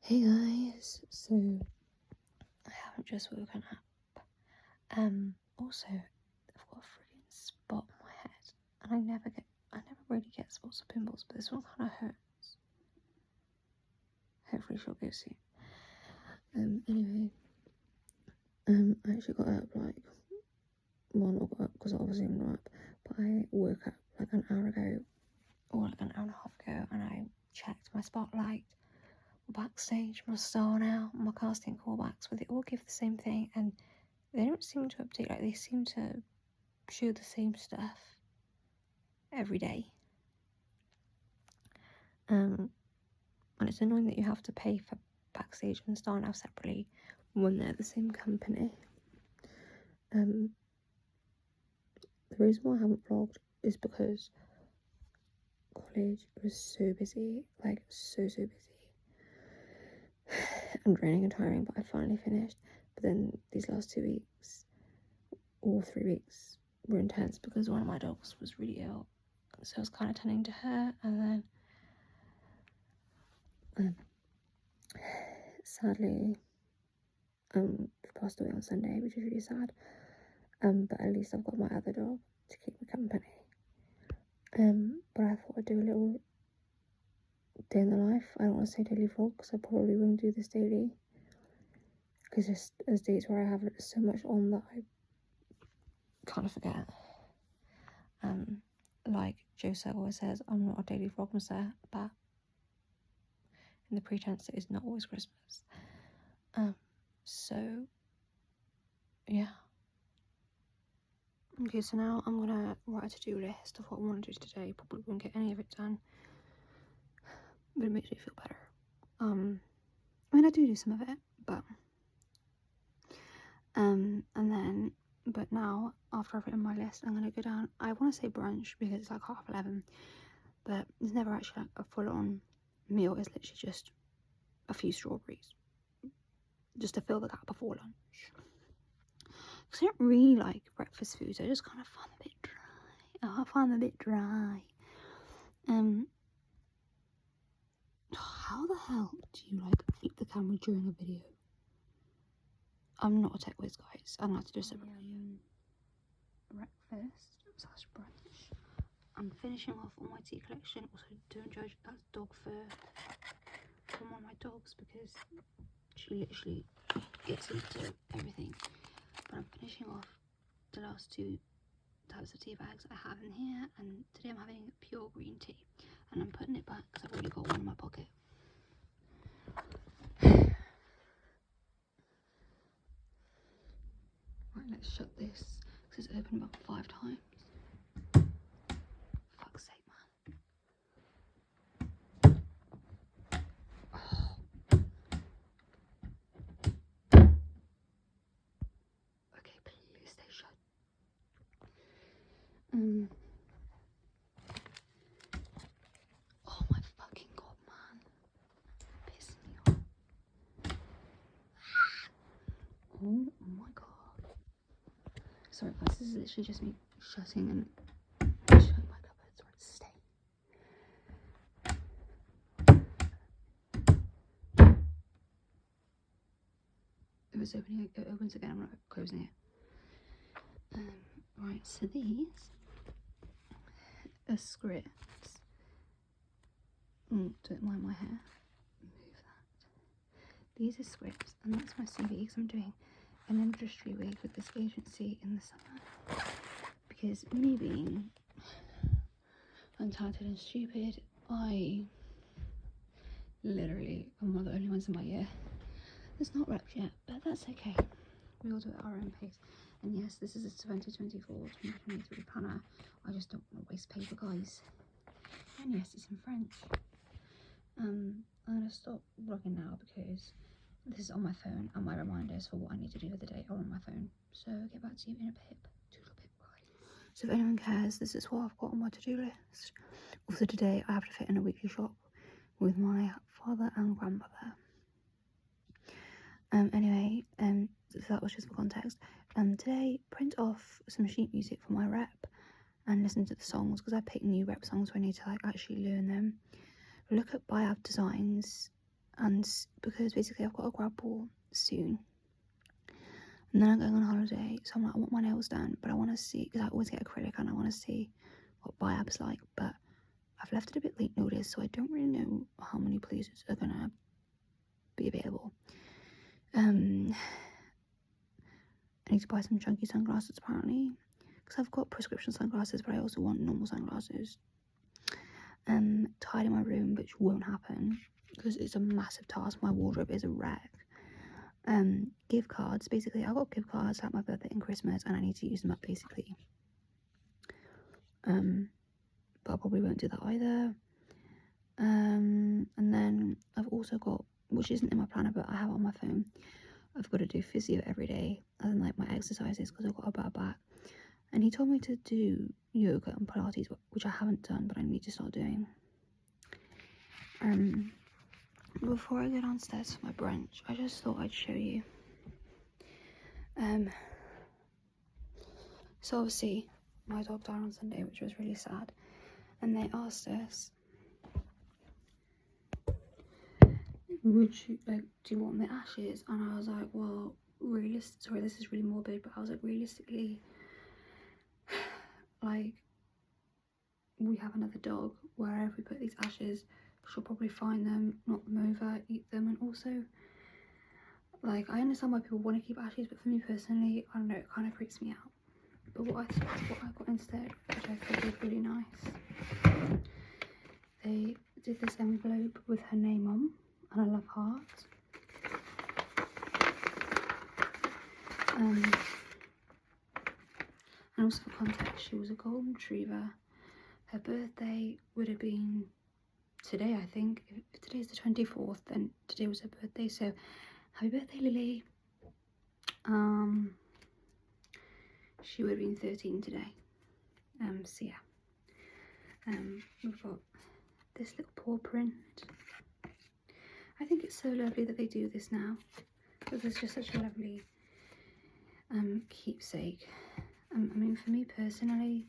Hey guys, so I haven't just woken up. Also, I've got a freaking spot on my head, and I never really get spots or pimples, but this one kind of hurts. Hopefully she'll go soon. Anyway, I actually got up not got up because obviously I'm not up, but I woke up like an hour ago, or like an hour and a half ago, and I checked my spotlight. Backstage, my star now, my casting callbacks, but they all give the same thing, and they don't seem to update. Like, they seem to show the same stuff every day. And it's annoying that you have to pay for Backstage and Star now separately when they're the same company. The reason why I haven't vlogged is because college was so busy, like so busy. And draining and tiring, but I finally finished. But then these last 2 weeks, or 3 weeks, were intense because one of my dogs was really ill. So I was kind of tending to her, and then sadly, she passed away on Sunday, which is really sad. But at least I've got my other dog to keep me company. But I thought I'd do a little day in the life. I don't want to say daily vlog because I probably won't do this daily. Because there's days where I have so much on that I kind of forget. Like Joseph always says, I'm not a daily vlogmaster, but in the pretense it is not always Christmas. So yeah. Okay, so now I'm gonna write a to-do list of what I want to do today. Probably won't get any of it done, but it makes me feel better. I mean, I do some of it, but but now after I've written my list, I'm gonna go down. I want to say brunch because it's like 11:30, but it's never actually like a full-on meal. It's literally just a few strawberries, just to fill the gap before lunch. Because I don't really like breakfast foods. I just kind of find them a bit dry. I find them a bit dry. How the hell do you like flip the camera during a video? I'm not a tech whiz, guys. I'm gonna have to do a separate video. Breakfast / brunch. I'm finishing off all my tea collection. Also, don't judge, that's dog fur from one of my dogs because she literally gets into everything. But I'm finishing off the last 2 types of tea bags I have in here, and today I'm having pure green tea, and I'm putting it back because I've already got one in my pocket. Right, let's shut this because it's open about 5 times. Fuck's sake, man. Oh. Okay, please stay shut. Oh my fucking god, man. Piss me off. Oh my god. Sorry guys, this is literally just me shutting and shutting my cupboards. Right, stay. If it's opening, it opens again. I'm not closing it. Right, so these are scripts. Don't mind my hair. Move that. These are scripts, and that's my CV because I'm doing an industry week with this agency in the summer. Because me being untalented and stupid, I literally am one of the only ones in my year that's not repped yet, but that's okay. We all do it at our own pace. And yes, this is a 2024-2023 planner. I just don't want to waste paper, guys. And yes, it's in French. I'm gonna stop vlogging now because this is on my phone, and my reminders for what I need to do for the day are on my phone. So I'll get back to you in a bit. So if anyone cares, this is what I've got on my to-do list. Also today I have to fit in a weekly shop with my father and grandmother. Anyway, so that was just for context. Today, print off some sheet music for my rep and listen to the songs because I picked new rep songs so I need to like actually learn them. Look at Biab Designs and because basically I've got a grad ball soon, and then I'm going on holiday, so I'm like, I want my nails done, but I want to see, because I always get acrylic and I want to see what Biab's like, but I've left it a bit late notice, so I don't really know how many places are gonna be available. I need to buy some chunky sunglasses apparently, because I've got prescription sunglasses, but I also want normal sunglasses. Tidy my room, which won't happen because it's a massive task. My wardrobe is a wreck. Gift cards, basically I got gift cards at my birthday and Christmas, and I need to use them up basically. But I probably won't do that either. And then I've also got, which isn't in my planner but I have it on my phone, I've got to do physio every day, and then like my exercises, because I've got a bad back. And he told me to do yoga and Pilates, which I haven't done, but I need to start doing. Before I go downstairs for my brunch, I just thought I'd show you. So obviously, my dog died on Sunday, which was really sad. And they asked us, would you, like, do you want the ashes? And I was like, well, sorry, this is really morbid, but I was like, realistically, like, we have another dog, wherever we put these ashes, she'll probably find them, knock them over, eat them, and also, like, I understand why people want to keep ashes, but for me personally, I don't know, it kind of freaks me out. But what I got instead, which I thought was really nice, they did this envelope with her name on, and a love heart. And also for context, she was a golden retriever. Her birthday would have been today, I think. If today's the 24th, then today was her birthday, so happy birthday, Lily. She would have been 13 today. So yeah. We've got this little paw print. I think it's so lovely that they do this now, because it's just such a lovely keepsake. I mean, for me personally,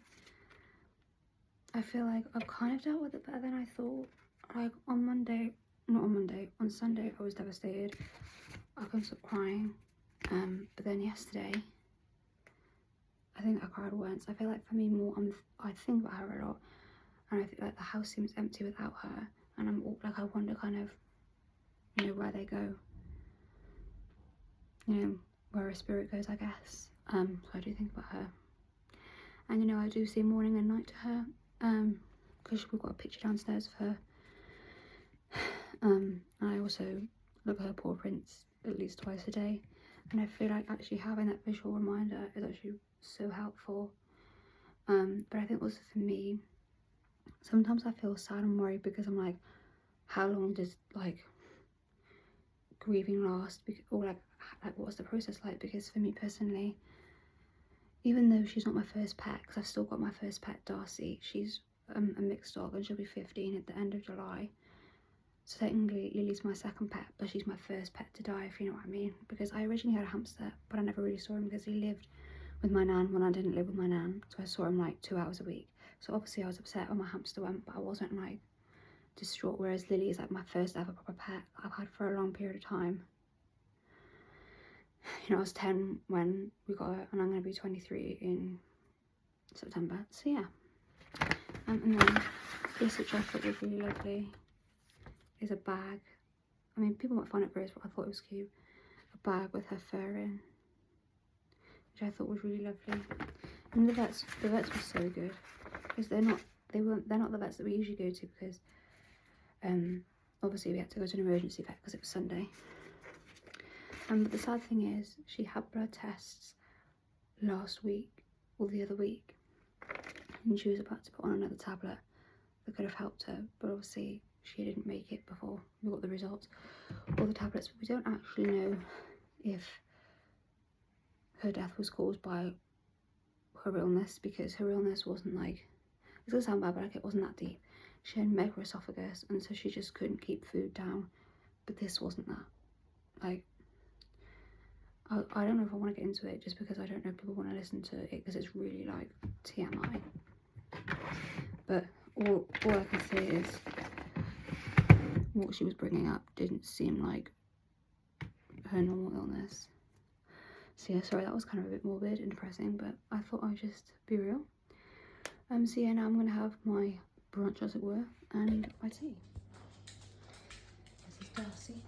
I feel like I've kind of dealt with it better than I thought. Like on Sunday I was devastated. I couldn't stop crying. But then yesterday, I think I cried once. I feel like for me more, I think about her a lot, and I think like the house seems empty without her, and I'm like, I wonder kind of, you know, where they go, you know, where her spirit goes, I guess. So I do think about her, and you know, I do say morning and night to her, because we've got a picture downstairs of her. And I also look at her paw prints at least twice a day, and I feel like actually having that visual reminder is actually so helpful. But I think also for me, sometimes I feel sad and worried, because I'm like, how long does like grieving last, or like what's the process like? Because for me personally, even though she's not my first pet, because I've still got my first pet, Darcy, she's a mixed dog and she'll be 15 at the end of July. So technically Lily's my second pet, but she's my first pet to die, if you know what I mean. Because I originally had a hamster, but I never really saw him because he lived with my nan when I didn't live with my nan. So I saw him like 2 hours a week. So obviously I was upset when my hamster went, but I wasn't like distraught. Whereas Lily is like my first ever proper pet I've had for a long period of time. You know, I was 10 when we got her, and I'm going to be 23 in September. So yeah. And then this, which I thought was really lovely, is a bag. I mean, people might find it gross, but I thought it was cute. A bag with her fur in, which I thought was really lovely. And the vets were so good, because they're not the vets that we usually go to, because obviously we had to go to an emergency vet because it was Sunday. But the sad thing is, she had blood tests last week or the other week, and she was about to put on another tablet that could have helped her, but obviously she didn't make it before we got the results or the tablets. But we don't actually know if her death was caused by her illness, because her illness wasn't like, it's gonna sound bad, but like, it wasn't that deep. She had microesophagus, and so she just couldn't keep food down. But this wasn't that. Like, I don't know if I want to get into it, just because I don't know if people want to listen to it, because it's really like TMI. But all I can say is, what she was bringing up didn't seem like her normal illness. So yeah, sorry, that was kind of a bit morbid and depressing, but I thought I'd just be real. So yeah, now I'm gonna have my brunch, as it were, and my tea. This is Darcy.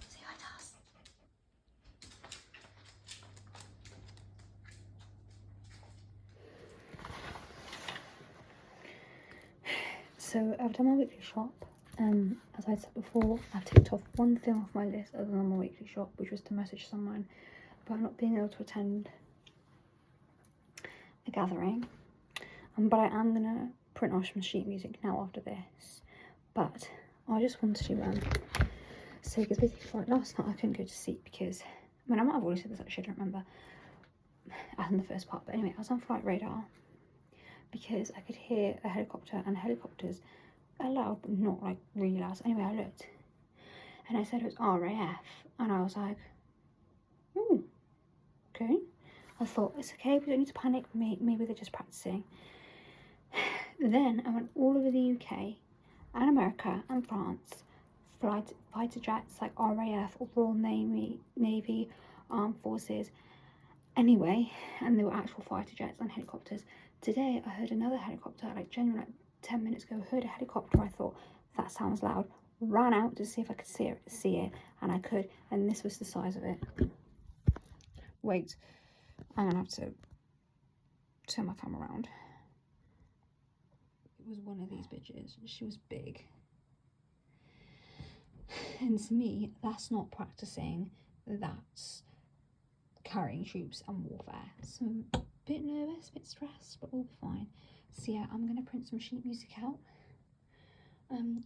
Say hi, Darcy. So I've done my weekly shop. As I said before, I've ticked off one thing off my list other than my weekly shop, which was to message someone about not being able to attend a gathering. But I am gonna print off some sheet music now after this. But I just wanted to say, because basically like last night I couldn't go to sleep because, I might have already said this actually, I don't remember, as in the first part, but anyway, I was on flight radar because I could hear a helicopter, and helicopters are loud but not like really loud. So anyway, I looked and I said it was RAF, and I was like, oh, okay. I thought, it's okay, we don't need to panic, maybe they're just practicing. Then I went all over the UK and America and France, fighter jets like RAF or Royal Navy, Armed Forces, anyway, and they were actual fighter jets and helicopters. Today I heard another helicopter, like genuinely, like 10 minutes ago, heard a helicopter. I thought, that sounds loud, ran out to see if I could see it, and I could, and this was the size of it. Wait, I'm gonna have to turn my camera around. It was one of these bitches. She was big. And to me, that's not practicing, that's carrying troops and warfare. So I'm a bit nervous, a bit stressed, but we'll be fine. So yeah, I'm gonna print some sheet music out.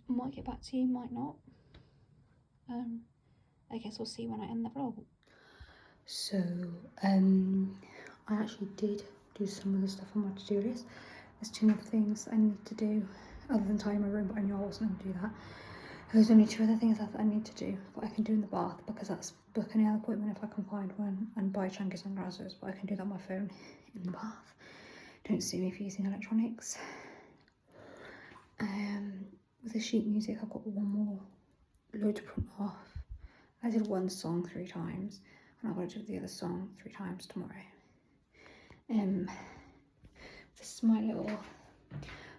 Might get back to you, might not. I guess we'll see when I end the vlog. So, I actually did do some of the stuff on my to-do list. There's 2 more things I need to do, other than tidy my room, but I knew I wasn't going to do that. There's only 2 other things I need to do, but I can do in the bath, because that's book a nail appointment if I can find one, and buy chunky sunglasses, but I can do that on my phone in the bath. Don't sue me for using electronics. With the sheet music, I've got one more load to print off. I did one song 3 times, and I'm going to do the other song 3 times tomorrow. This is my little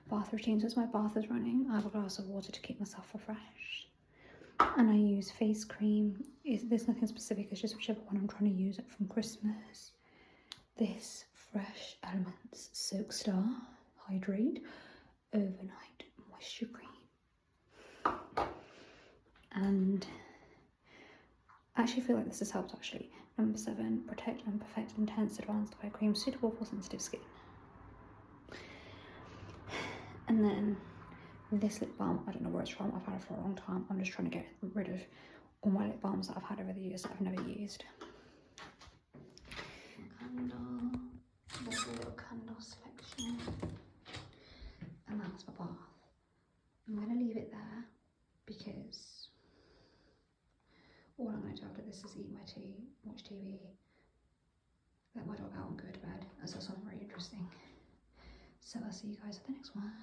bath routine. So as my bath is running, I have a glass of water to keep myself refreshed, and I use face cream. There's nothing specific, it's just whichever one I'm trying to use it from Christmas. This Fresh Elements Soak Star Hydrate Overnight Moisture Cream, and I actually feel like this has helped actually. Number 7, Protect and Perfect Intense Advanced Eye Cream, suitable for sensitive skin. And then this lip balm, I don't know where it's from, I've had it for a long time. I'm just trying to get rid of all my lip balms that I've had over the years that I've never used. Candle, there's a little candle selection. And that's my bath. I'm going to leave it there because all I'm going to do after this is eat my tea, watch TV, let my dog out and go to bed, as that's not very interesting. So I'll see you guys at the next one.